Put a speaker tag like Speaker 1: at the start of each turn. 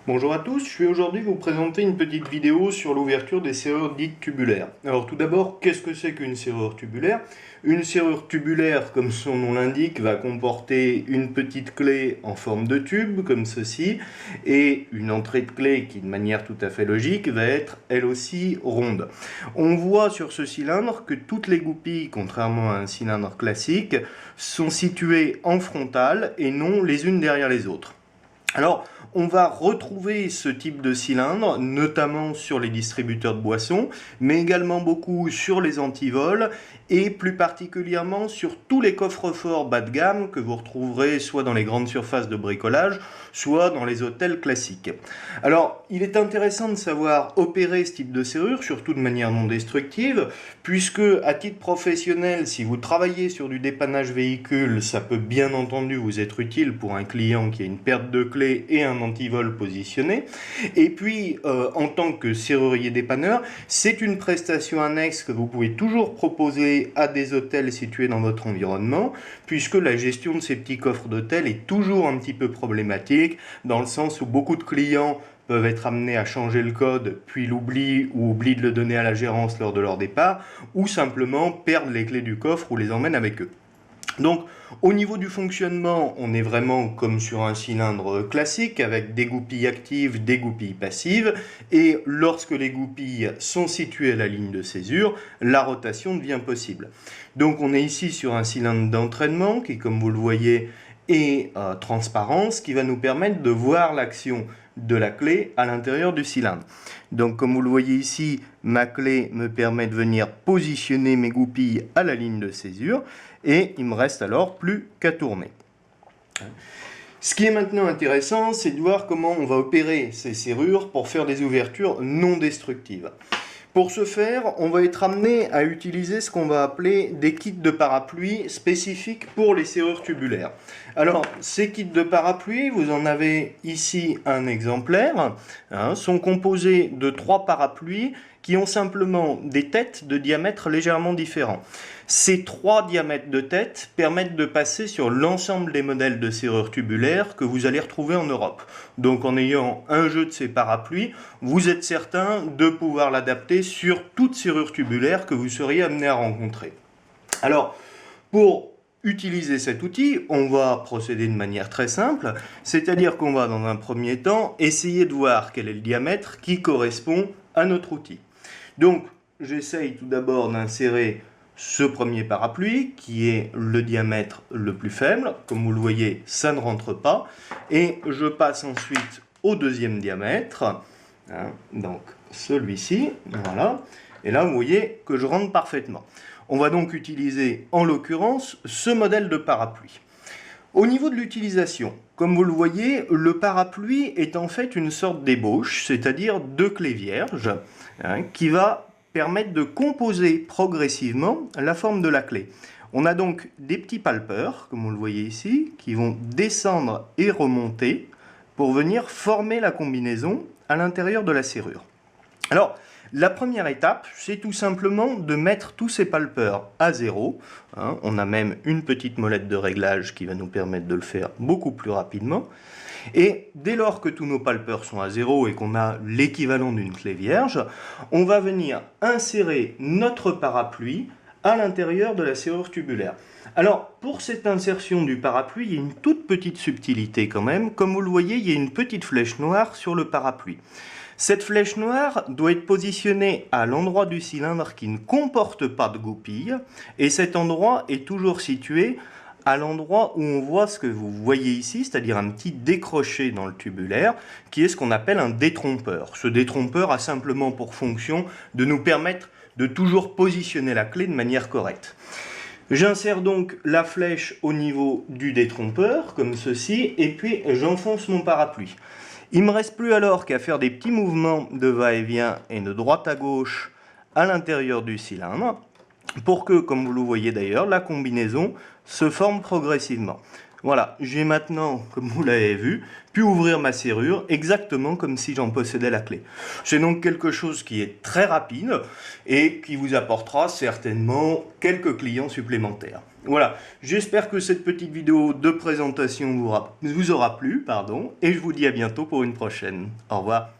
Speaker 1: Bonjour à tous, je vais aujourd'hui vous présenter une petite vidéo sur l'ouverture des serrures dites tubulaires. Alors tout d'abord, qu'est-ce que c'est qu'une serrure tubulaire? Une serrure tubulaire, comme son nom l'indique, va comporter une petite clé en forme de tube, comme ceci, et une entrée de clé qui, de manière tout à fait logique, va être elle aussi ronde. On voit sur ce cylindre que toutes les goupilles, contrairement à un cylindre classique, sont situées en frontale et non les unes derrière les autres. Alors, on va retrouver ce type de cylindre, notamment sur les distributeurs de boissons, mais également beaucoup sur les antivols et plus particulièrement sur tous les coffres-forts bas de gamme que vous retrouverez soit dans les grandes surfaces de bricolage, soit dans les hôtels classiques. Alors, il est intéressant de savoir opérer ce type de serrure, surtout de manière non destructive, puisque à titre professionnel, si vous travaillez sur du dépannage véhicule, ça peut bien entendu vous être utile pour un client qui a une perte de clé et un antivol positionné. Et puis, en tant que serrurier dépanneur, c'est une prestation annexe que vous pouvez toujours proposer à des hôtels situés dans votre environnement, puisque la gestion de ces petits coffres d'hôtel est toujours un petit peu problématique, dans le sens où beaucoup de clients peuvent être amenés à changer le code, puis l'oublient ou oublient de le donner à la gérance lors de leur départ, ou simplement perdent les clés du coffre ou les emmènent avec eux. Donc, au niveau du fonctionnement, on est vraiment comme sur un cylindre classique avec des goupilles actives, des goupilles passives. Et lorsque les goupilles sont situées à la ligne de césure, la rotation devient possible. Donc, on est ici sur un cylindre d'entraînement qui, comme vous le voyez, est transparent, ce qui va nous permettre de voir l'action de la clé à l'intérieur du cylindre. Donc comme vous le voyez ici, ma clé me permet de venir positionner mes goupilles à la ligne de césure et il me reste alors plus qu'à tourner. Ce qui est maintenant intéressant, c'est de voir comment on va opérer ces serrures pour faire des ouvertures non destructives. Pour ce faire, on va être amené à utiliser ce qu'on va appeler des kits de parapluie spécifiques pour les serrures tubulaires. Alors, ces kits de parapluie, vous en avez ici un exemplaire, sont composés de 3 parapluies qui ont simplement des têtes de diamètre légèrement différents. Ces 3 diamètres de tête permettent de passer sur l'ensemble des modèles de serrures tubulaires que vous allez retrouver en Europe. Donc en ayant un jeu de ces parapluies, vous êtes certain de pouvoir l'adapter sur toute serrure tubulaire que vous seriez amené à rencontrer. Alors, pour utiliser cet outil, on va procéder de manière très simple, c'est-à-dire qu'on va dans un premier temps essayer de voir quel est le diamètre qui correspond à notre outil. Donc, j'essaye tout d'abord d'insérer ce premier parapluie, qui est le diamètre le plus faible. Comme vous le voyez, ça ne rentre pas. Et je passe ensuite au deuxième diamètre, donc celui-ci, voilà. Et là, vous voyez que je rentre parfaitement. On va donc utiliser, en l'occurrence, ce modèle de parapluie. Au niveau de l'utilisation, comme vous le voyez, le parapluie est en fait une sorte d'ébauche, c'est-à-dire 2 clés vierges, qui va permettre de composer progressivement la forme de la clé. On a donc des petits palpeurs, comme vous le voyez ici, qui vont descendre et remonter pour venir former la combinaison à l'intérieur de la serrure. Alors, la première étape, c'est tout simplement de mettre tous ces palpeurs à 0. On a même une petite molette de réglage qui va nous permettre de le faire beaucoup plus rapidement. Et dès lors que tous nos palpeurs sont à 0 et qu'on a l'équivalent d'une clé vierge, on va venir insérer notre parapluie à l'intérieur de la serrure tubulaire. Alors, pour cette insertion du parapluie, il y a une toute petite subtilité quand même. Comme vous le voyez, il y a une petite flèche noire sur le parapluie. Cette flèche noire doit être positionnée à l'endroit du cylindre qui ne comporte pas de goupille, et cet endroit est toujours situé à l'endroit où on voit ce que vous voyez ici, c'est-à-dire un petit décroché dans le tubulaire, qui est ce qu'on appelle un détrompeur. Ce détrompeur a simplement pour fonction de nous permettre de toujours positionner la clé de manière correcte. J'insère donc la flèche au niveau du détrompeur, comme ceci, et puis j'enfonce mon parapluie. Il ne me reste plus alors qu'à faire des petits mouvements de va-et-vient et de droite à gauche à l'intérieur du cylindre, pour que, comme vous le voyez d'ailleurs, la combinaison se forme progressivement. Voilà, j'ai maintenant, comme vous l'avez vu, pu ouvrir ma serrure exactement comme si j'en possédais la clé. C'est donc quelque chose qui est très rapide et qui vous apportera certainement quelques clients supplémentaires. Voilà, j'espère que cette petite vidéo de présentation vous aura plu, et je vous dis à bientôt pour une prochaine. Au revoir.